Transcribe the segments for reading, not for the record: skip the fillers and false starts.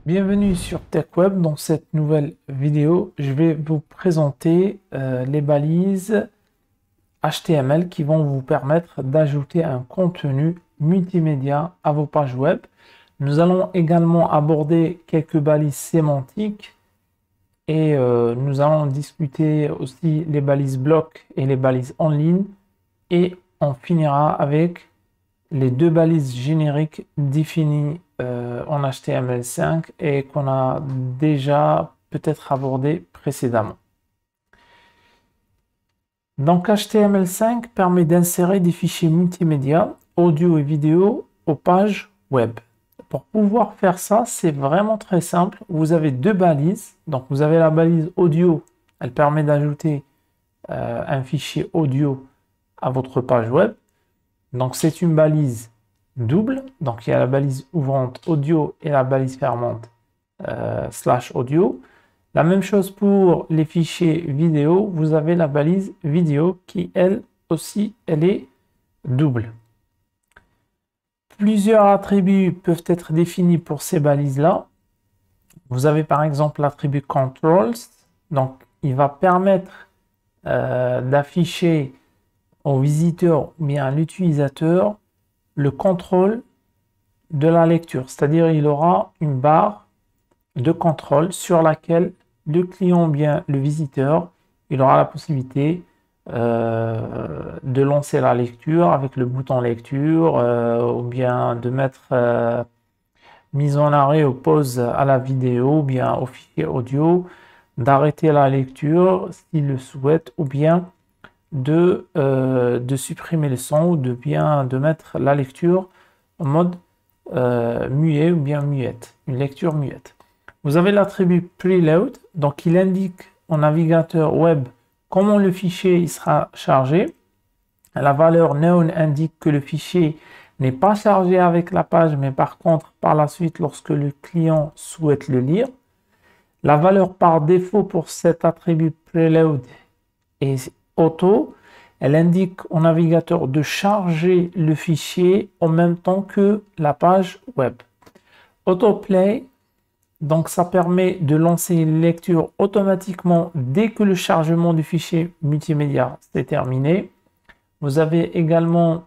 Bienvenue sur TechWeb. Dans cette nouvelle vidéo, je vais vous présenter les balises HTML qui vont vous permettre d'ajouter un contenu multimédia à vos pages web. Nous allons également aborder quelques balises sémantiques et nous allons discuter aussi les balises blocs et les balises en ligne, et on finira avec les deux balises génériques définies en HTML5 et qu'on a déjà peut-être abordé précédemment. Donc HTML5 permet d'insérer des fichiers multimédia, audio et vidéo aux pages web. Pour pouvoir faire ça, c'est vraiment très simple. Vous avez deux balises. Donc vous avez la balise audio, elle permet d'ajouter un fichier audio à votre page web. Donc c'est une balise double, donc il y a la balise ouvrante audio et la balise fermante slash audio. La même chose pour les fichiers vidéo, vous avez la balise vidéo qui elle aussi elle est double. Plusieurs attributs peuvent être définis pour ces balises-là. Vous avez par exemple l'attribut controls, donc il va permettre d'afficher au visiteur ou bien à l'utilisateur le contrôle de la lecture, c'est-à-dire il aura une barre de contrôle sur laquelle le client ou bien le visiteur il aura la possibilité de lancer la lecture avec le bouton lecture ou bien de mettre mise en arrêt ou pause à la vidéo ou bien au fichier audio, d'arrêter la lecture s'il le souhaite, ou bien de supprimer le son ou de mettre la lecture en mode muet ou bien muette, une lecture muette. Vous avez l'attribut preload, donc il indique au navigateur web comment le fichier il sera chargé. La valeur known indique que le fichier n'est pas chargé avec la page, mais par contre par la suite lorsque le client souhaite le lire. La valeur par défaut pour cet attribut preload est auto, elle indique au navigateur de charger le fichier en même temps que la page web. Autoplay, donc ça permet de lancer une lecture automatiquement dès que le chargement du fichier multimédia est terminé. Vous avez également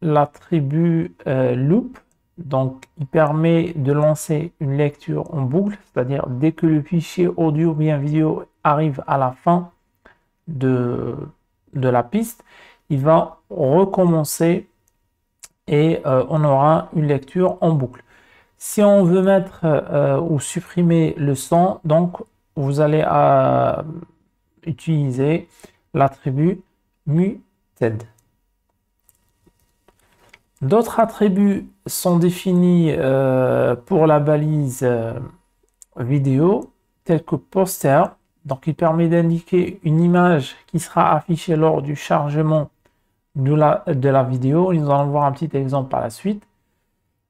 l'attribut loop, donc il permet de lancer une lecture en boucle, c'est-à-dire dès que le fichier audio ou bien vidéo arrive à la fin de la piste, il va recommencer et on aura une lecture en boucle. Si on veut mettre ou supprimer le son, donc vous allez utiliser l'attribut muted. D'autres attributs sont définis pour la balise vidéo, tels que poster. Donc il permet d'indiquer une image qui sera affichée lors du chargement de la vidéo. Nous allons voir un petit exemple par la suite.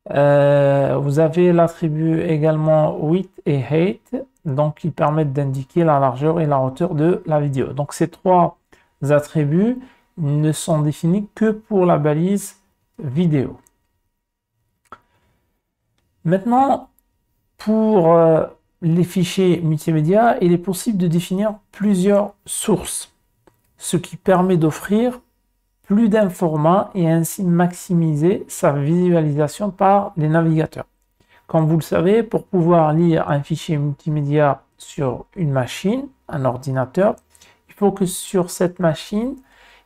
Vous avez l'attribut également width et height, donc ils permettent d'indiquer la largeur et la hauteur de la vidéo. Donc ces trois attributs ne sont définis que pour la balise vidéo. Maintenant, pour les fichiers multimédia, il est possible de définir plusieurs sources, ce qui permet d'offrir plus d'un format et ainsi maximiser sa visualisation par les navigateurs. Comme vous le savez, pour pouvoir lire un fichier multimédia sur une machine, un ordinateur, il faut que sur cette machine,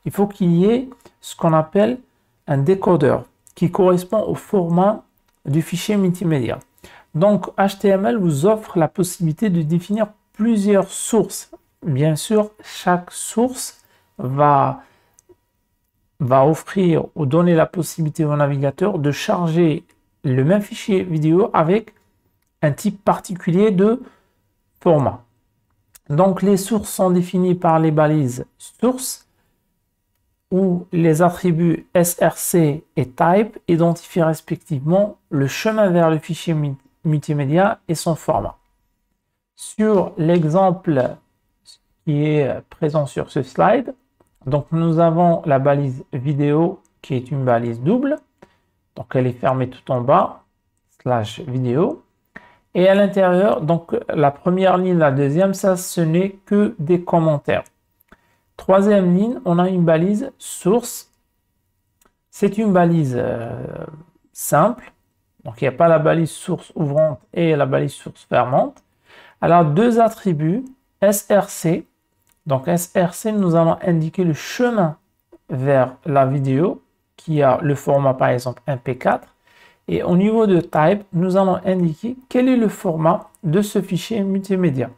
il faut qu'il y ait ce qu'on appelle un décodeur qui correspond au format du fichier multimédia. Donc HTML vous offre la possibilité de définir plusieurs sources. Bien sûr, chaque source va offrir ou donner la possibilité au navigateur de charger le même fichier vidéo avec un type particulier de format. Donc les sources sont définies par les balises source, où les attributs src et type identifient respectivement le chemin vers le fichier multimédia et son format. Sur l'exemple qui est présent sur ce slide, donc nous avons la balise vidéo qui est une balise double, donc elle est fermée tout en bas, vidéo. Et à l'intérieur, donc la première ligne, la deuxième, ça, ce n'est que des commentaires. Troisième ligne, on a une balise source. C'est une balise simple. Donc, il n'y a pas la balise source ouvrante et la balise source fermante. Alors, deux attributs, SRC. Donc, SRC, nous allons indiquer le chemin vers la vidéo qui a le format, par exemple, MP4. Et au niveau de type, nous allons indiquer quel est le format de ce fichier multimédia.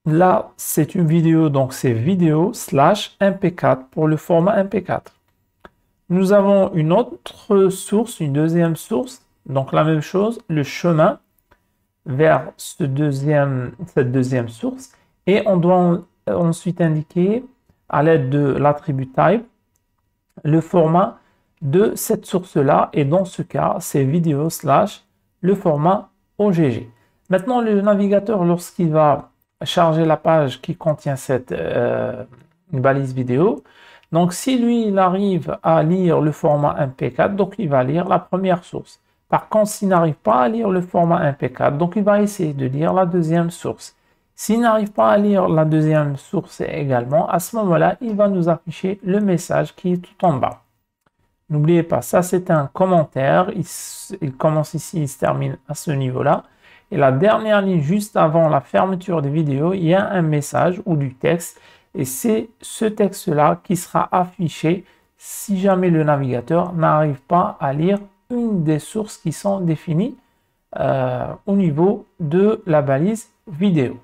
Là, c'est une vidéo, donc c'est vidéo / MP4 pour le format MP4. Nous avons une autre source, une deuxième source, donc la même chose, le chemin vers cette deuxième source. Et on doit ensuite indiquer, à l'aide de l'attribut type, le format de cette source-là. Et dans ce cas, c'est vidéo / le format OGG. Maintenant, le navigateur, lorsqu'il va charger la page qui contient cette balise vidéo, donc si lui, il arrive à lire le format MP4, donc il va lire la première source. Par contre, s'il n'arrive pas à lire le format MP4, donc il va essayer de lire la deuxième source. S'il n'arrive pas à lire la deuxième source également, à ce moment-là, il va nous afficher le message qui est tout en bas. N'oubliez pas, ça c'est un commentaire, il commence ici, il se termine à ce niveau-là. Et la dernière ligne, juste avant la fermeture des vidéos, il y a un message ou du texte. Et c'est ce texte-là qui sera affiché si jamais le navigateur n'arrive pas à lire une des sources qui sont définies au niveau de la balise vidéo.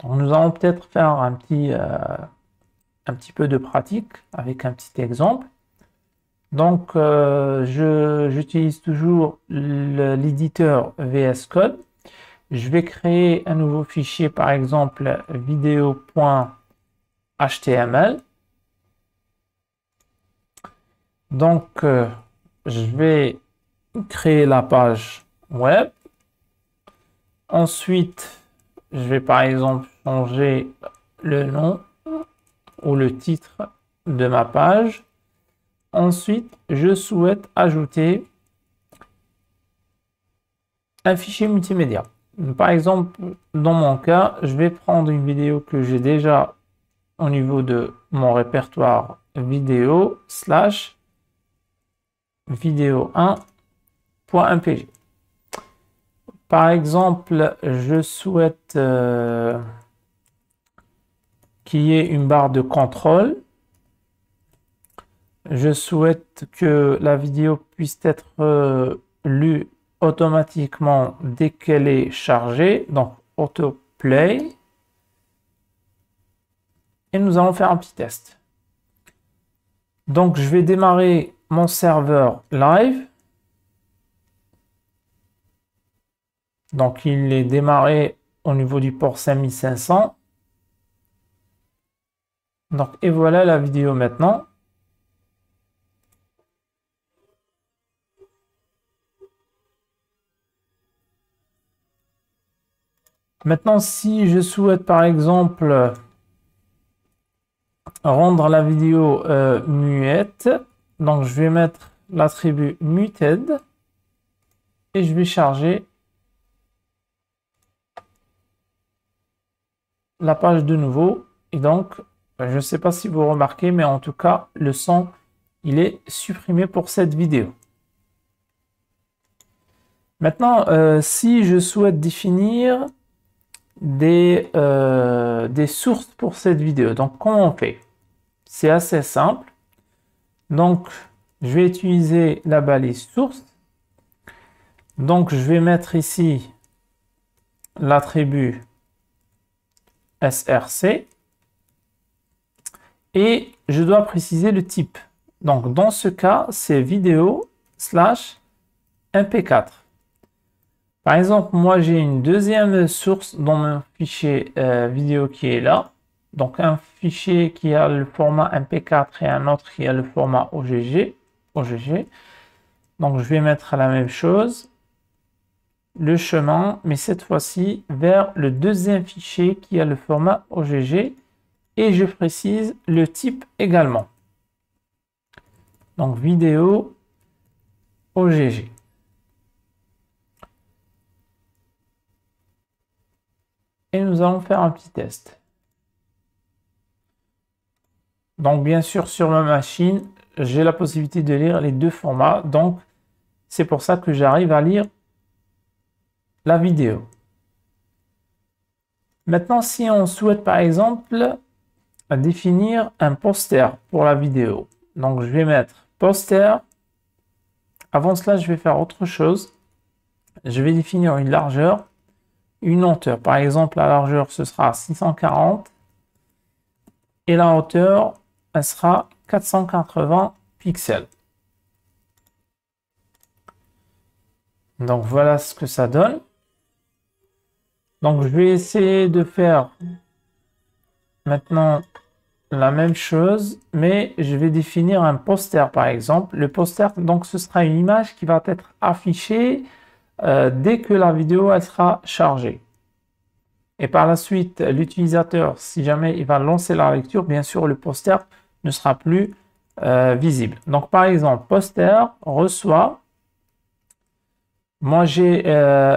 Donc nous allons peut-être faire un petit peu de pratique avec un petit exemple. Donc j'utilise toujours l'éditeur VS Code. Je vais créer un nouveau fichier, par exemple vidéo.html. Donc, je vais créer la page web. Ensuite, je vais par exemple changer le nom ou le titre de ma page. Ensuite, je souhaite ajouter un fichier multimédia. Par exemple, dans mon cas, je vais prendre une vidéo que j'ai déjà au niveau de mon répertoire vidéo / vidéo1.mpg. Par exemple, je souhaite qu'il y ait une barre de contrôle. Je souhaite que la vidéo puisse être lue automatiquement dès qu'elle est chargée, donc autoplay, et nous allons faire un petit test. Donc je vais démarrer mon serveur live. Donc il est démarré au niveau du port 5500. Donc et voilà la vidéo maintenant. Maintenant, si je souhaite par exemple rendre la vidéo muette, donc je vais mettre l'attribut muted et je vais charger la page de nouveau. Et donc, je ne sais pas si vous remarquez, mais en tout cas, le son, il est supprimé pour cette vidéo. Maintenant, si je souhaite définir des sources pour cette vidéo. Donc, comment on fait? C'est assez simple. Donc, je vais utiliser la balise source. Donc, je vais mettre ici l'attribut SRC. Et je dois préciser le type. Donc, dans ce cas, c'est vidéo / MP4. Par exemple, moi, j'ai une deuxième source dans mon fichier vidéo qui est là. Donc, un fichier qui a le format MP4 et un autre qui a le format OGG. Donc, je vais mettre la même chose. Le chemin, mais cette fois-ci vers le deuxième fichier qui a le format OGG. Et je précise le type également. Donc, vidéo OGG. Et nous allons faire un petit test. Donc, bien sûr, sur ma machine, j'ai la possibilité de lire les deux formats. Donc, c'est pour ça que j'arrive à lire la vidéo. Maintenant, si on souhaite, par exemple, définir un poster pour la vidéo. Donc, je vais mettre poster. Avant cela, je vais faire autre chose. Je vais définir une largeur, une hauteur. Par exemple, la largeur, ce sera 640. Et la hauteur, elle sera 480 pixels. Donc, voilà ce que ça donne. Donc, je vais essayer de faire maintenant la même chose, mais je vais définir un poster, par exemple. Le poster, donc, ce sera une image qui va être affichée dès que la vidéo elle sera chargée. Et par la suite, l'utilisateur, si jamais il va lancer la lecture, bien sûr, le poster ne sera plus visible. Donc, par exemple, poster reçoit. Moi, j'ai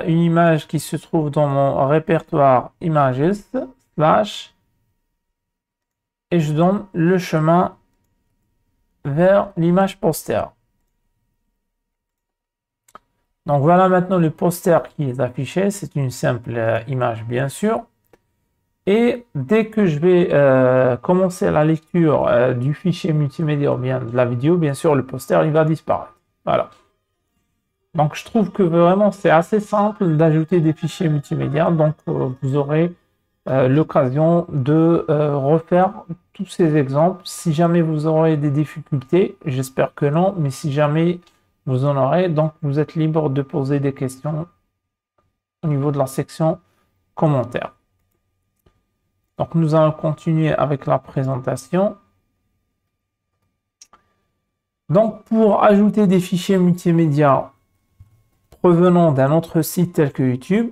une image qui se trouve dans mon répertoire images slash et je donne le chemin vers l'image poster. Donc, voilà maintenant le poster qui est affiché. C'est une simple image, bien sûr. Et dès que je vais commencer la lecture du fichier multimédia ou bien de la vidéo, bien sûr, le poster, il va disparaître. Voilà. Donc, je trouve que vraiment, c'est assez simple d'ajouter des fichiers multimédia. Donc, vous aurez l'occasion de refaire tous ces exemples. Si jamais vous aurez des difficultés, j'espère que non, mais si jamais vous en aurez, donc vous êtes libre de poser des questions au niveau de la section commentaires. Donc, nous allons continuer avec la présentation. Donc, pour ajouter des fichiers multimédia provenant d'un autre site tel que YouTube,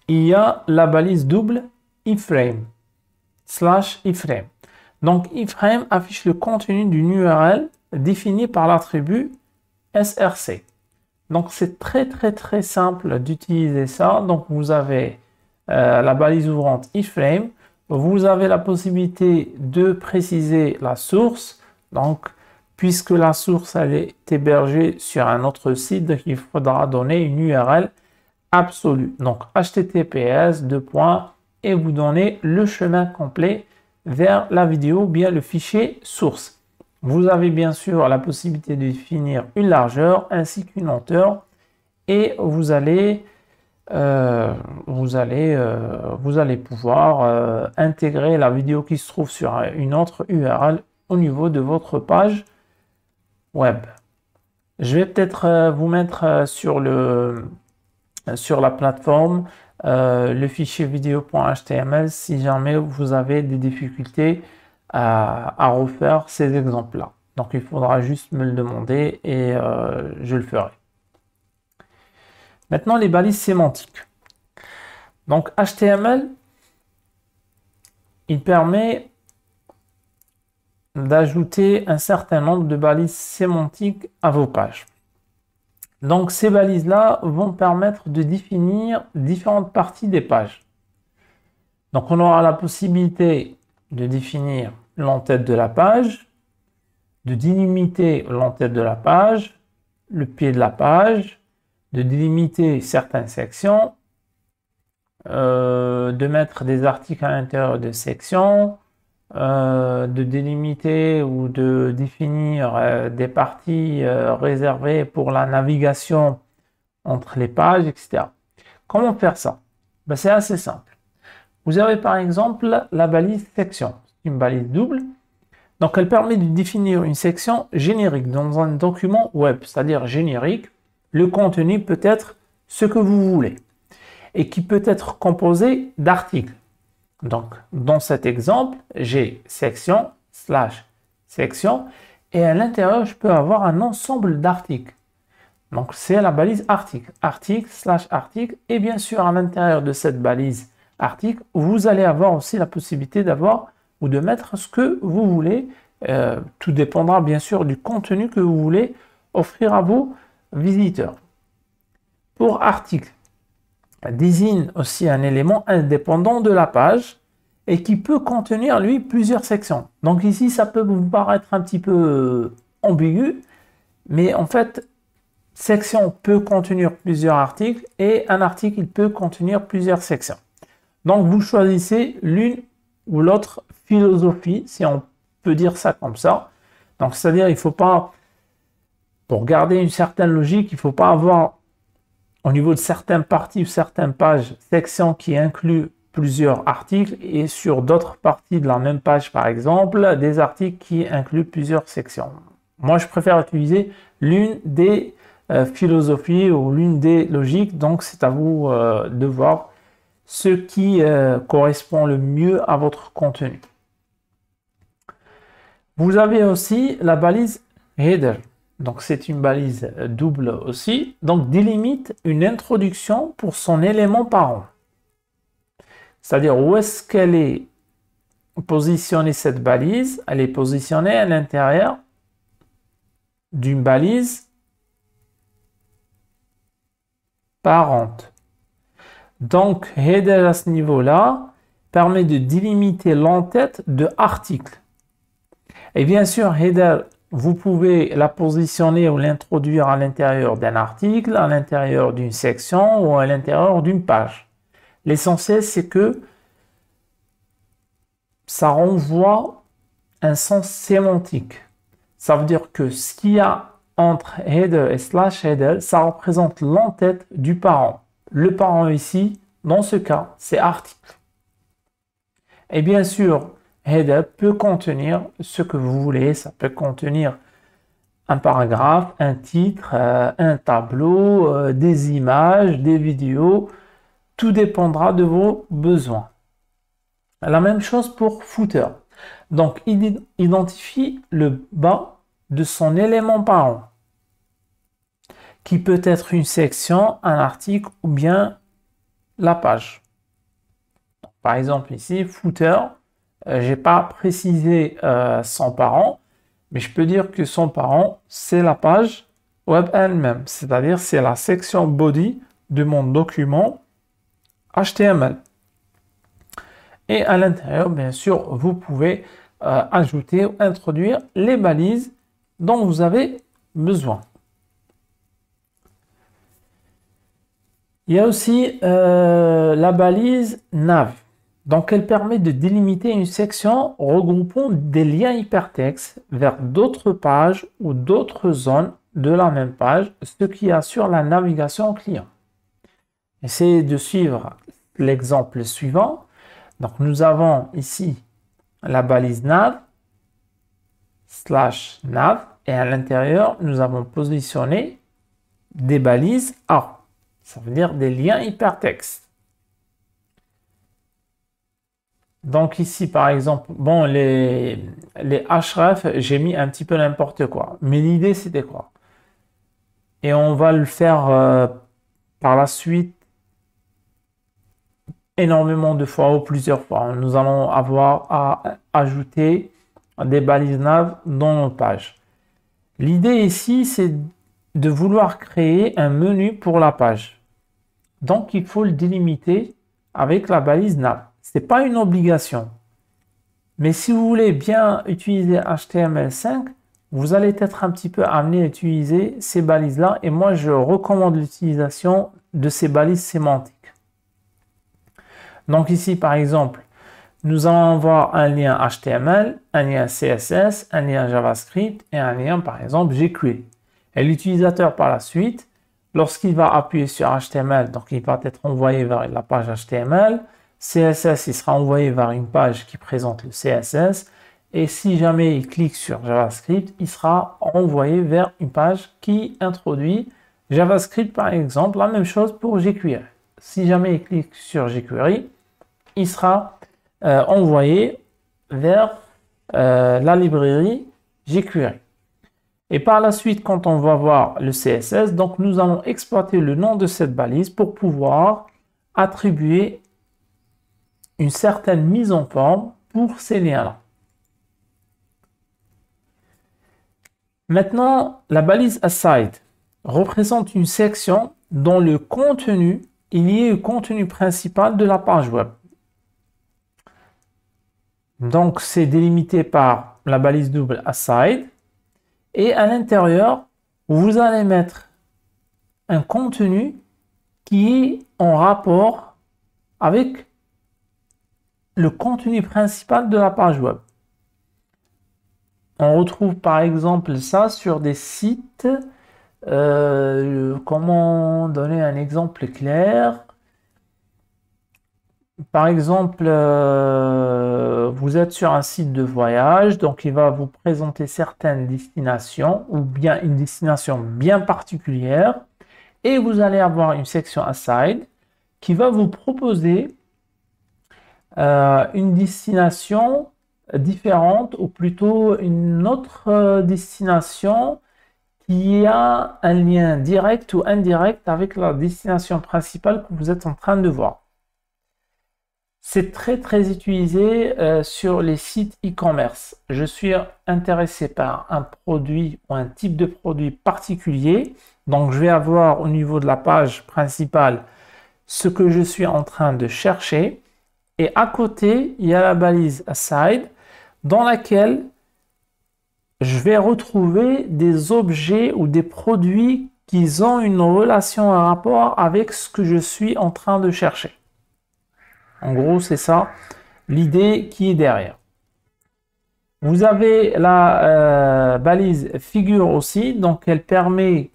il y a la balise double iframe /iframe. Donc, iframe affiche le contenu d'une URL définie par l'attribut src. Donc, c'est très simple d'utiliser ça. Donc, vous avez la balise ouvrante iframe. Vous avez la possibilité de préciser la source. Donc, puisque la source elle est hébergée sur un autre site, il faudra donner une URL absolue. Donc, https et vous donnez le chemin complet vers la vidéo ou bien le fichier source. Vous avez bien sûr la possibilité de définir une largeur ainsi qu'une hauteur et vous allez pouvoir intégrer la vidéo qui se trouve sur une autre URL au niveau de votre page web. Je vais peut-être vous mettre sur la plateforme le fichier vidéo.html si jamais vous avez des difficultés à refaire ces exemples-là. Donc, il faudra juste me le demander et je le ferai. Maintenant, les balises sémantiques. Donc, HTML, il permet d'ajouter un certain nombre de balises sémantiques à vos pages. Donc, ces balises-là vont permettre de définir différentes parties des pages. Donc, on aura la possibilité de définir l'entête de la page, de délimiter l'entête de la page, le pied de la page, de délimiter certaines sections, de mettre des articles à l'intérieur de sections, de délimiter ou de définir des parties réservées pour la navigation entre les pages, etc. Comment faire ça? Ben, c'est assez simple. Vous avez par exemple la balise section, une balise double. Donc elle permet de définir une section générique dans un document web, c'est-à-dire générique. Le contenu peut être ce que vous voulez et qui peut être composé d'articles. Donc, dans cet exemple, j'ai section / section et à l'intérieur, je peux avoir un ensemble d'articles. Donc, c'est la balise article, article / article et bien sûr, à l'intérieur de cette balise article, vous allez avoir aussi la possibilité d'avoir ou de mettre ce que vous voulez. Tout dépendra bien sûr du contenu que vous voulez offrir à vos visiteur. Pour article, désigne aussi un élément indépendant de la page et qui peut contenir, lui, plusieurs sections. Donc ici, ça peut vous paraître un petit peu ambigu, mais en fait, section peut contenir plusieurs articles et un article il peut contenir plusieurs sections. Donc vous choisissez l'une ou l'autre philosophie, si on peut dire ça comme ça. Donc c'est-à-dire il faut pas, pour garder une certaine logique, il ne faut pas avoir au niveau de certaines parties ou certaines pages, sections qui incluent plusieurs articles et sur d'autres parties de la même page par exemple, des articles qui incluent plusieurs sections. Moi je préfère utiliser l'une des philosophie ou l'une des logiques, donc c'est à vous de voir ce qui correspond le mieux à votre contenu. Vous avez aussi la balise header, donc c'est une balise double aussi, donc délimite une introduction pour son élément parent. C'est-à-dire où est-ce qu'elle est positionnée cette balise? Elle est positionnée à l'intérieur d'une balise parente. Donc, header à ce niveau-là permet de délimiter l'entête de article. Et bien sûr, header, vous pouvez la positionner ou l'introduire à l'intérieur d'un article, à l'intérieur d'une section ou à l'intérieur d'une page. L'essentiel, c'est que ça renvoie un sens sémantique. Ça veut dire que ce qu'il y a entre header et slash header, ça représente l'entête du parent. Le parent ici, dans ce cas, c'est article. Et bien sûr, header peut contenir ce que vous voulez. Ça peut contenir un paragraphe, un titre, un tableau, des images, des vidéos. Tout dépendra de vos besoins. La même chose pour footer. Donc, identifie le bas de son élément parent, qui peut être une section, un article ou bien la page. Donc, par exemple ici, footer, je n'ai pas précisé son parent, mais je peux dire que son parent, c'est la page web elle-même, c'est-à-dire c'est la section body de mon document HTML. Et à l'intérieur, bien sûr, vous pouvez ajouter ou introduire les balises dont vous avez besoin. Il y a aussi la balise nav. Donc, elle permet de délimiter une section regroupant des liens hypertextes vers d'autres pages ou d'autres zones de la même page, ce qui assure la navigation client. Essayez de suivre l'exemple suivant. Donc, nous avons ici la balise nav, /nav, et à l'intérieur, nous avons positionné des balises A. Ça veut dire des liens hypertextes. Donc ici, par exemple, bon, les href, j'ai mis un petit peu n'importe quoi. Mais l'idée, c'était quoi? Et on va le faire par la suite énormément de fois ou plusieurs fois. Nous allons avoir à ajouter des balises nav dans nos pages. L'idée ici, c'est de vouloir créer un menu pour la page. Donc, il faut le délimiter avec la balise nav. Ce n'est pas une obligation. Mais si vous voulez bien utiliser HTML5, vous allez être un petit peu amené à utiliser ces balises-là. Et moi, je recommande l'utilisation de ces balises sémantiques. Donc ici, par exemple, nous allons avoir un lien HTML, un lien CSS, un lien JavaScript et un lien, par exemple, jQuery. Et l'utilisateur, par la suite, lorsqu'il va appuyer sur HTML, donc il va être envoyé vers la page HTML, CSS, il sera envoyé vers une page qui présente le CSS, et si jamais il clique sur JavaScript, il sera envoyé vers une page qui introduit JavaScript, par exemple. La même chose pour jQuery. Si jamais il clique sur jQuery, il sera envoyé vers la librairie jQuery. Et par la suite, quand on va voir le CSS, donc nous allons exploiter le nom de cette balise pour pouvoir attribuer une certaine mise en forme pour ces liens-là. Maintenant, la balise aside. représente une section dont le contenu est lié au contenu principal de la page web. Donc, c'est délimité par la balise double aside. Et à l'intérieur, vous allez mettre un contenu qui est en rapport avec le contenu principal de la page web. On retrouve par exemple ça sur des sites. Comment donner un exemple clair? Par exemple, vous êtes sur un site de voyage, donc il va vous présenter certaines destinations ou bien une destination bien particulière et vous allez avoir une section aside qui va vous proposer une destination différente ou plutôt une autre destination qui a un lien direct ou indirect avec la destination principale que vous êtes en train de voir. C'est très utilisé sur les sites e-commerce. Je suis intéressé par un produit ou un type de produit particulier. Donc, je vais avoir au niveau de la page principale ce que je suis en train de chercher. Et à côté, il y a la balise aside dans laquelle je vais retrouver des objets ou des produits qui ont une relation, un rapport avec ce que je suis en train de chercher. En gros, c'est ça l'idée qui est derrière. Vous avez la balise figure aussi, donc elle permet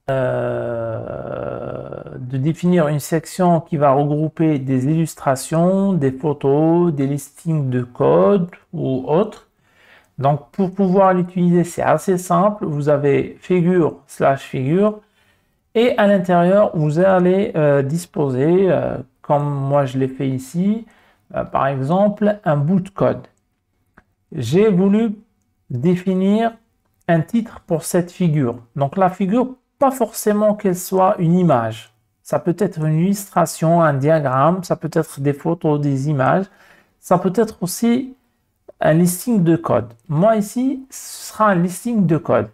de définir une section qui va regrouper des illustrations, des photos, des listings de code ou autres. Donc pour pouvoir l'utiliser, c'est assez simple. Vous avez figure / figure et à l'intérieur, vous allez disposer, comme moi je l'ai fait ici, par exemple, un bout de code. J'ai voulu définir un titre pour cette figure. Donc la figure, pas forcément qu'elle soit une image. Ça peut être une illustration, un diagramme, ça peut être des photos, des images. Ça peut être aussi un listing de code. Moi ici, ce sera un listing de code.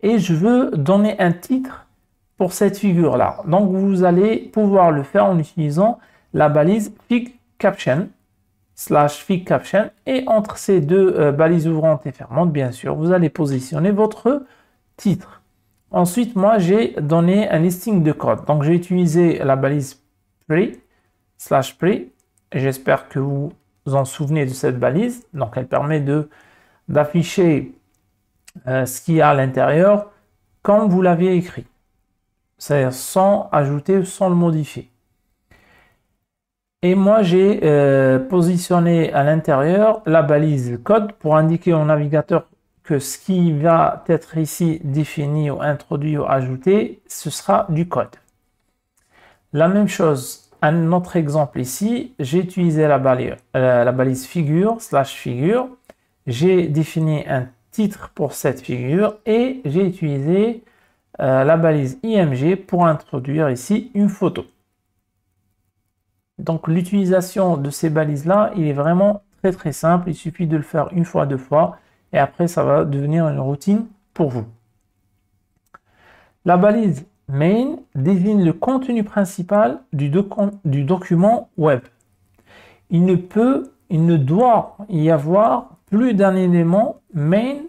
Et je veux donner un titre pour cette figure-là. Donc vous allez pouvoir le faire en utilisant la balise Fig Caption / Fig Caption. Et entre ces deux balises ouvrantes et fermantes, bien sûr, vous allez positionner votre titre. Ensuite, moi, j'ai donné un listing de code. Donc, j'ai utilisé la balise pre / pre. J'espère que vous vous en souvenez de cette balise. Donc, elle permet d'afficher ce qu'il y a à l'intérieur comme vous l'aviez écrit. C'est-à-dire sans ajouter ou sans le modifier. Et moi, j'ai positionné à l'intérieur la balise code pour indiquer au navigateur que ce qui va être ici défini ou introduit ou ajouté, ce sera du code. La même chose, un autre exemple ici, j'ai utilisé la balise figure / figure. J'ai défini un titre pour cette figure et j'ai utilisé la balise IMG pour introduire ici une photo. Donc l'utilisation de ces balises-là, il est vraiment très simple. Il suffit de le faire une fois, deux fois. Et après, ça va devenir une routine pour vous. La balise main désigne le contenu principal du document web. Il ne doit y avoir plus d'un élément main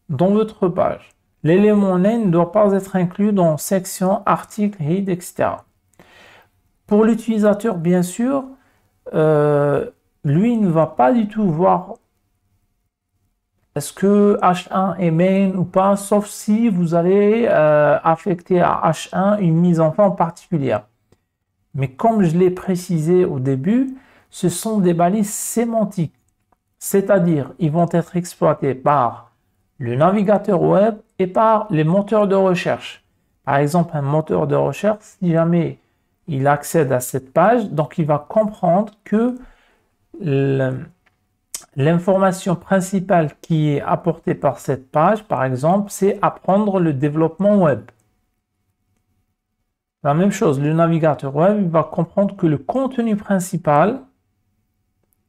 dans votre page. L'élément main ne doit pas être inclus dans section, article, head, etc. Pour l'utilisateur, bien sûr, lui ne va pas du tout voir est-ce que H1 est main ou pas, sauf si vous allez affecter à H1 une mise en forme particulière. Mais comme je l'ai précisé au début, ce sont des balises sémantiques. C'est-à-dire, ils vont être exploités par le navigateur web et par les moteurs de recherche. Par exemple, un moteur de recherche, si jamais il accède à cette page, donc il va comprendre que l'information principale qui est apportée par cette page, par exemple, c'est apprendre le développement web. La même chose, le navigateur web il va comprendre que le contenu principal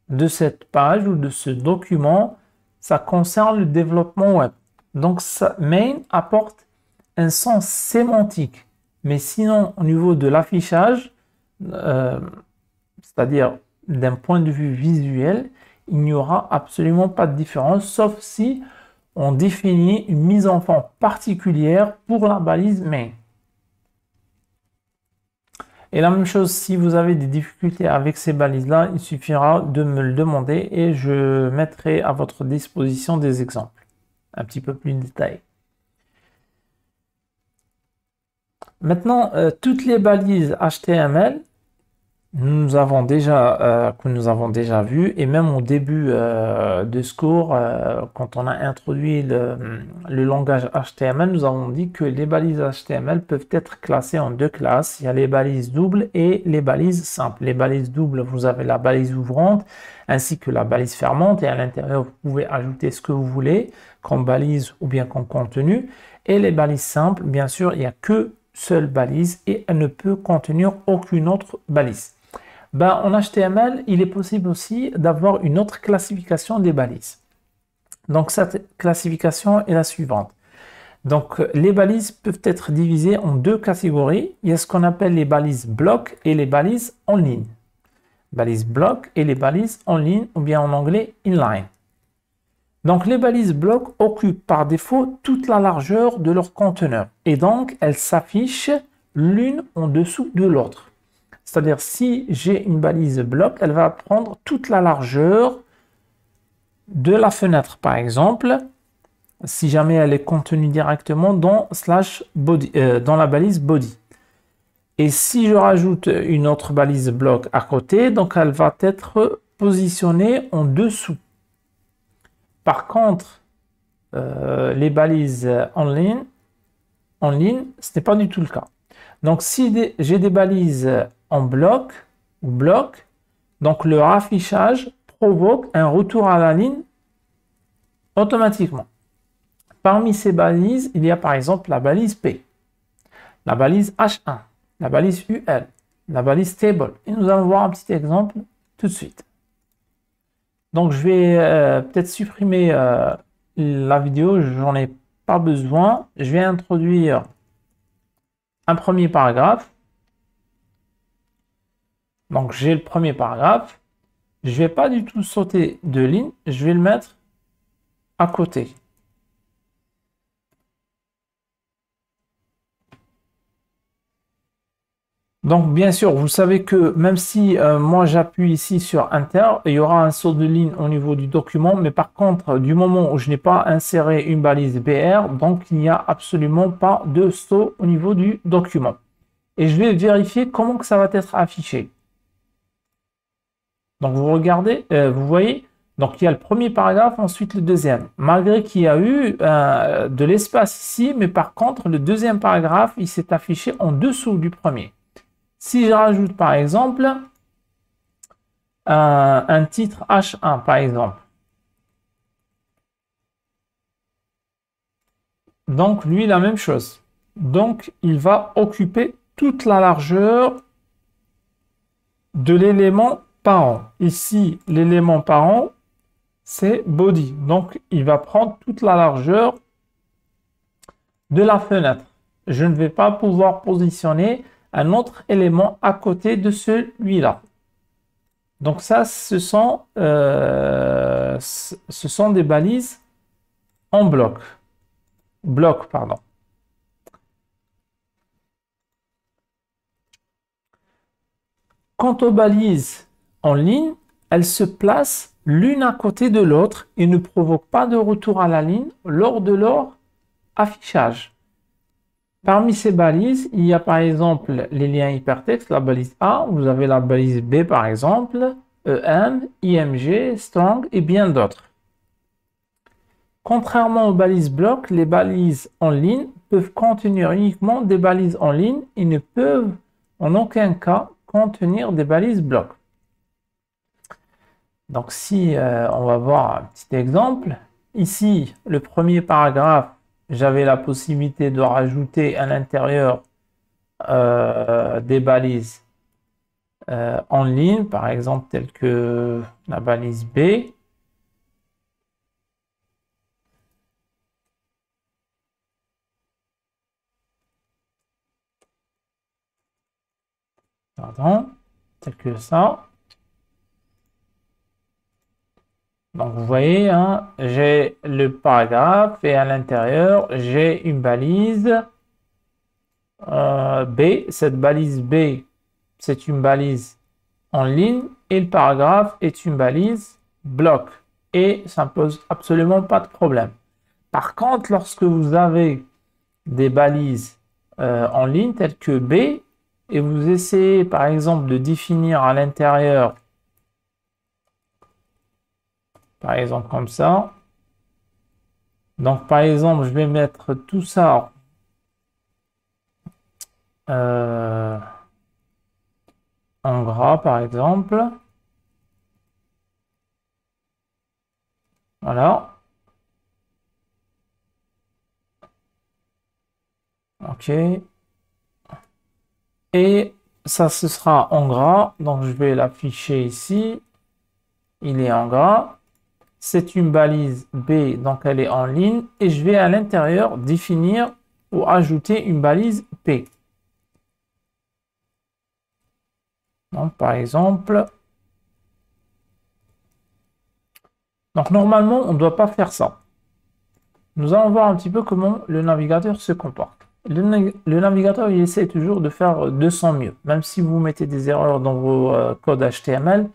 de cette page ou de ce document, ça concerne le développement web. Donc, main apporte un sens sémantique. Mais sinon, au niveau de l'affichage, c'est-à-dire d'un point de vue visuel, il n'y aura absolument pas de différence, sauf si on définit une mise en forme particulière pour la balise main. Et la même chose, si vous avez des difficultés avec ces balises-là, il suffira de me le demander et je mettrai à votre disposition des exemples un petit peu plus détaillés. Maintenant, toutes les balises HTML, que nous avons déjà vu, et même au début de ce cours, quand on a introduit le langage HTML, nous avons dit que les balises HTML peuvent être classées en deux classes. Il y a les balises doubles et les balises simples. Les balises doubles, vous avez la balise ouvrante ainsi que la balise fermante, et à l'intérieur, vous pouvez ajouter ce que vous voulez comme balise ou bien comme contenu. Et les balises simples, bien sûr, il n'y a que seule balise et elle ne peut contenir aucune autre balise. En HTML, il est possible aussi d'avoir une autre classification des balises. Donc, cette classification est la suivante. Donc, les balises peuvent être divisées en deux catégories. Il y a ce qu'on appelle les balises blocs et les balises en ligne. Balises blocs et les balises en ligne, ou bien en anglais inline. Donc, les balises blocs occupent par défaut toute la largeur de leur conteneur. Et donc, elles s'affichent l'une en dessous de l'autre. C'est-à-dire, si j'ai une balise bloc, elle va prendre toute la largeur de la fenêtre, par exemple, si jamais elle est contenue directement dans /body, dans la balise body. Et si je rajoute une autre balise bloc à côté, donc elle va être positionnée en dessous. Par contre, les balises en ligne, ce n'est pas du tout le cas. Donc, si j'ai des balises en bloc ou bloc, donc leur affichage provoque un retour à la ligne automatiquement. Parmi ces balises, il y a par exemple la balise P, la balise H1, la balise UL, la balise table. Et nous allons voir un petit exemple tout de suite. Donc, je vais peut-être supprimer la vidéo, j'en ai pas besoin. Je vais introduire un premier paragraphe. Donc, j'ai le premier paragraphe. Je ne vais pas du tout sauter de ligne. Je vais le mettre à côté. Donc, bien sûr, vous savez que même si moi j'appuie ici sur Enter, il y aura un saut de ligne au niveau du document. Mais par contre, du moment où je n'ai pas inséré une balise BR, donc il n'y a absolument pas de saut au niveau du document. Et je vais vérifier comment que ça va être affiché. Donc, vous regardez, vous voyez, donc il y a le premier paragraphe, ensuite le deuxième. Malgré qu'il y a eu de l'espace ici, mais par contre, le deuxième paragraphe, il s'est affiché en dessous du premier. Si je rajoute, par exemple, un titre H1, par exemple. Donc, lui, la même chose. Donc, il va occuper toute la largeur de l'élément parent. Ici, l'élément parent, c'est body. Donc, il va prendre toute la largeur de la fenêtre. Je ne vais pas pouvoir positionner un autre élément à côté de celui-là. Donc, ça, ce sont des balises en bloc. Bloc, pardon. Quant aux balises en ligne, elles se placent l'une à côté de l'autre et ne provoquent pas de retour à la ligne lors de leur affichage. Parmi ces balises, il y a par exemple les liens hypertextes, la balise A, vous avez la balise B par exemple, EM, IMG, Strong et bien d'autres. Contrairement aux balises blocs, les balises en ligne peuvent contenir uniquement des balises en ligne et ne peuvent en aucun cas contenir des balises blocs. Donc si on va voir un petit exemple, ici le premier paragraphe, j'avais la possibilité de rajouter à l'intérieur des balises en ligne, par exemple telles que la balise B. pardon, tel que ça. Donc, vous voyez, hein, j'ai le paragraphe et à l'intérieur, j'ai une balise B. Cette balise B, c'est une balise en ligne et le paragraphe est une balise bloc. Et ça ne pose absolument pas de problème. Par contre, lorsque vous avez des balises en ligne telles que B et vous essayez par exemple de définir à l'intérieur, par exemple comme ça. Donc par exemple, je vais mettre tout ça en gras par exemple. Voilà. OK. Et ça, ce sera en gras. Donc je vais l'afficher ici. Il est en gras. C'est une balise B, donc elle est en ligne. Et je vais à l'intérieur définir ou ajouter une balise P. Donc par exemple, donc normalement on ne doit pas faire ça. Nous allons voir un petit peu comment le navigateur se comporte. Le navigateur il essaie toujours de faire de son mieux. Même si vous mettez des erreurs dans vos codes HTML,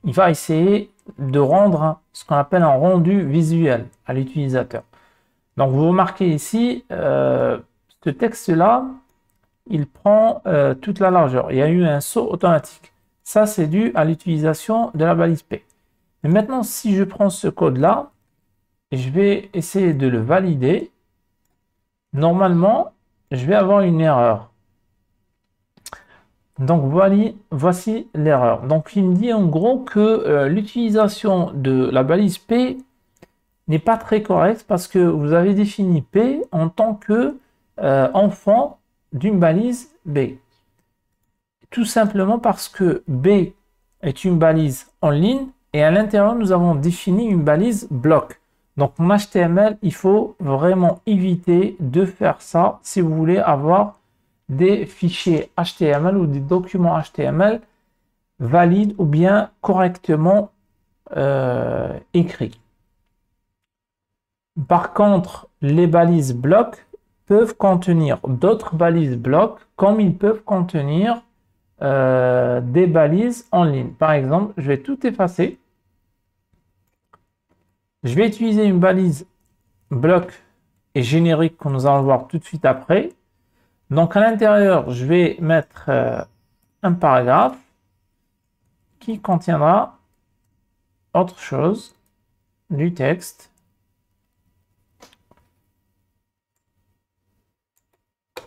il va essayer de rendre ce qu'on appelle un rendu visuel à l'utilisateur. Donc vous remarquez ici, ce texte-là, il prend toute la largeur. Il y a eu un saut automatique. Ça, c'est dû à l'utilisation de la balise P. Mais maintenant, si je prends ce code-là, et je vais essayer de le valider, normalement, je vais avoir une erreur. Donc, voici l'erreur. Donc, il me dit en gros que l'utilisation de la balise P n'est pas très correcte parce que vous avez défini P en tant que enfant d'une balise B. Tout simplement parce que B est une balise en ligne et à l'intérieur, nous avons défini une balise bloc. Donc, en HTML, il faut vraiment éviter de faire ça si vous voulez avoir des fichiers HTML ou des documents HTML valides ou bien correctement écrits. Par contre, les balises blocs peuvent contenir d'autres balises blocs comme ils peuvent contenir des balises en ligne. Par exemple, je vais tout effacer. Je vais utiliser une balise bloc et générique que nous allons voir tout de suite après. Donc à l'intérieur, je vais mettre un paragraphe qui contiendra autre chose, du texte.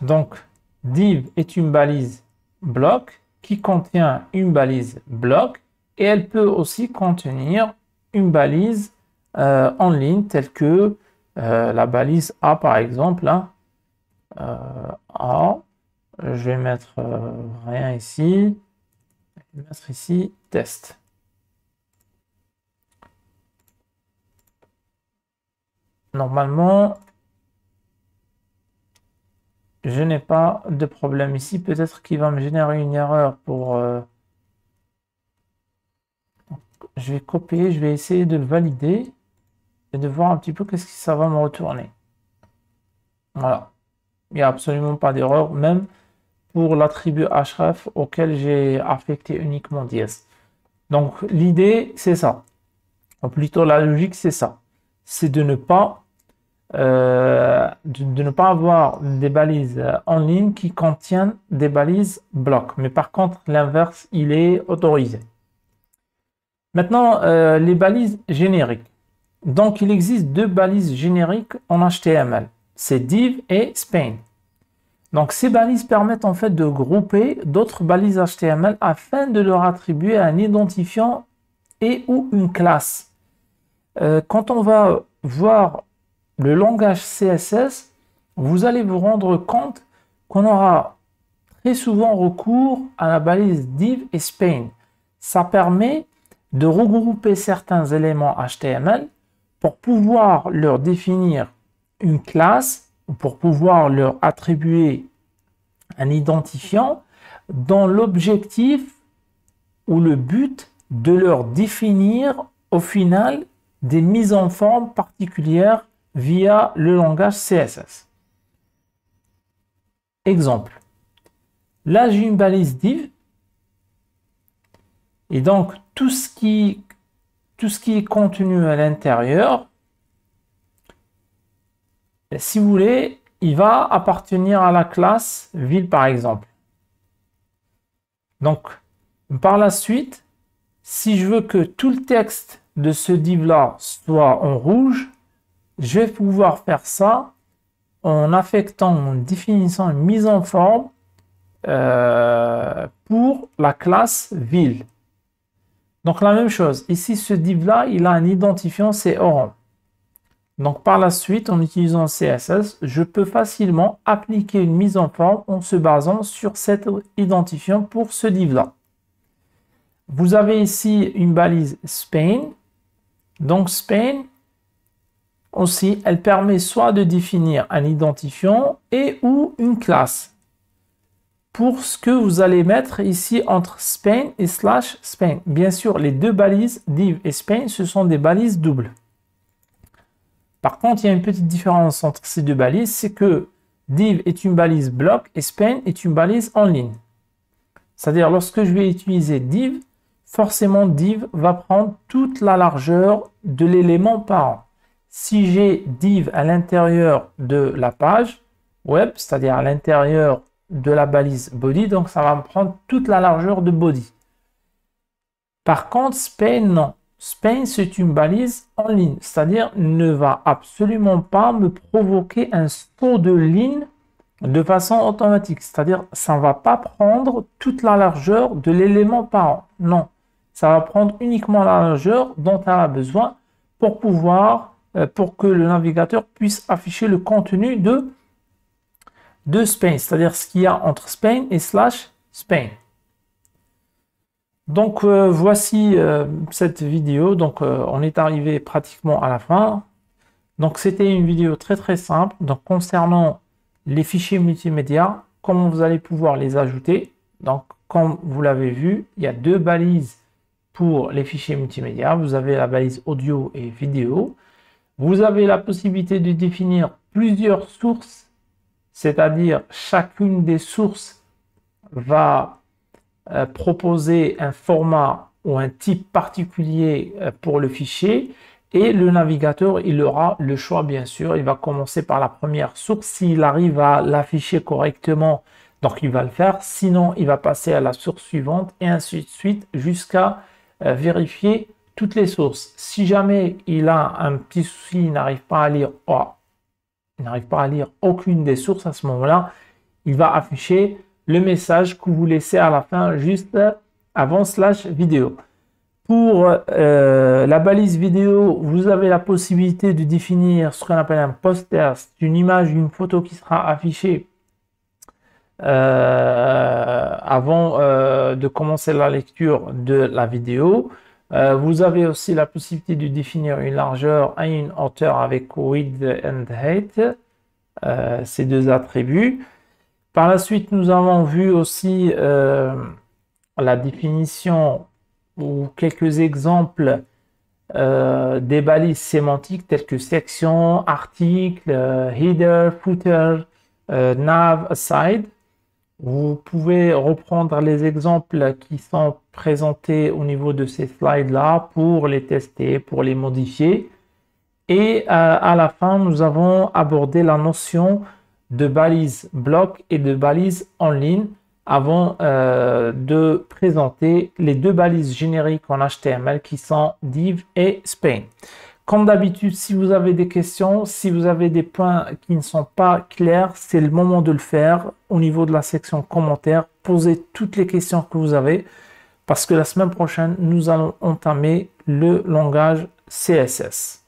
Donc div est une balise bloc qui contient une balise bloc et elle peut aussi contenir une balise en ligne telle que la balise A par exemple. Hein. A, je vais mettre rien ici, je vais mettre ici test. Normalement, je n'ai pas de problème ici. Peut-être qu'il va me générer une erreur pour... je vais copier, je vais essayer de le valider et de voir un petit peu qu'est-ce que ça va me retourner. Voilà. Il n'y a absolument pas d'erreur, même pour l'attribut href auquel j'ai affecté uniquement dièse. Donc l'idée, c'est ça. Ou plutôt la logique, c'est ça. C'est de ne pas avoir des balises en ligne qui contiennent des balises blocs. Mais par contre, l'inverse, il est autorisé. Maintenant, les balises génériques. Donc, il existe deux balises génériques en HTML. C'est div et span. Donc, ces balises permettent en fait de grouper d'autres balises HTML afin de leur attribuer un identifiant et ou une classe. Quand on va voir le langage CSS, vous allez vous rendre compte qu'on aura très souvent recours à la balise div et span. Ça permet de regrouper certains éléments HTML pour pouvoir leur définir une classe, pour pouvoir leur attribuer un identifiant, dans l'objectif ou le but de leur définir au final des mises en forme particulières via le langage CSS. Exemple. Là, j'ai une balise div et donc tout ce qui est contenu à l'intérieur, si vous voulez, il va appartenir à la classe ville par exemple. Donc, par la suite, si je veux que tout le texte de ce div-là soit en rouge, je vais pouvoir faire ça en affectant, en définissant une mise en forme pour la classe ville. Donc la même chose, ici ce div-là, il a un identifiant, c'est orange. Donc par la suite, en utilisant CSS, je peux facilement appliquer une mise en forme en se basant sur cet identifiant pour ce div-là. Vous avez ici une balise Spain. Donc Spain, aussi, elle permet soit de définir un identifiant et ou une classe. Pour ce que vous allez mettre ici entre Spain et /Spain. Bien sûr, les deux balises div et Spain, ce sont des balises doubles. Par contre, il y a une petite différence entre ces deux balises, c'est que div est une balise bloc et Spain est une balise en ligne. C'est-à-dire, lorsque je vais utiliser div, forcément div va prendre toute la largeur de l'élément parent. Si j'ai div à l'intérieur de la page web, c'est-à-dire à l'intérieur de la balise body, donc ça va me prendre toute la largeur de body. Par contre, Spain, non. Spain, c'est une balise en ligne, c'est-à-dire ne va absolument pas me provoquer un saut de ligne de façon automatique. C'est-à-dire, ça ne va pas prendre toute la largeur de l'élément parent. Non, ça va prendre uniquement la largeur dont elle a besoin pour pouvoir, pour que le navigateur puisse afficher le contenu de Spain, c'est-à-dire ce qu'il y a entre Spain et /Spain. Donc voici cette vidéo. Donc on est arrivé pratiquement à la fin. Donc c'était une vidéo très simple. Donc concernant les fichiers multimédia, comment vous allez pouvoir les ajouter. Donc comme vous l'avez vu, il y a deux balises pour les fichiers multimédia. Vous avez la balise audio et vidéo. Vous avez la possibilité de définir plusieurs sources. C'est-à-dire, chacune des sources va proposer un format ou un type particulier pour le fichier et le navigateur, il aura le choix bien sûr. Il va commencer par la première source. S'il arrive à l'afficher correctement, donc il va le faire. Sinon, il va passer à la source suivante et ainsi de suite jusqu'à vérifier toutes les sources. Si jamais il a un petit souci, il n'arrive pas à lire aucune des sources, à ce moment-là, il va afficher le message que vous laissez à la fin, juste avant /vidéo. Pour la balise vidéo, vous avez la possibilité de définir ce qu'on appelle un poster. C'est une image, une photo qui sera affichée avant de commencer la lecture de la vidéo. Vous avez aussi la possibilité de définir une largeur et une hauteur avec width and height, ces deux attributs. Par la suite, nous avons vu aussi la définition ou quelques exemples des balises sémantiques telles que section, article, header, footer, nav, aside. Vous pouvez reprendre les exemples qui sont présentés au niveau de ces slides-là pour les tester, pour les modifier. Et à la fin, nous avons abordé la notion de balise bloc et de balise en ligne avant de présenter les deux balises génériques en HTML qui sont div et Spain. Comme d'habitude, si vous avez des questions, si vous avez des points qui ne sont pas clairs, c'est le moment de le faire au niveau de la section commentaires. Posez toutes les questions que vous avez parce que la semaine prochaine, nous allons entamer le langage CSS.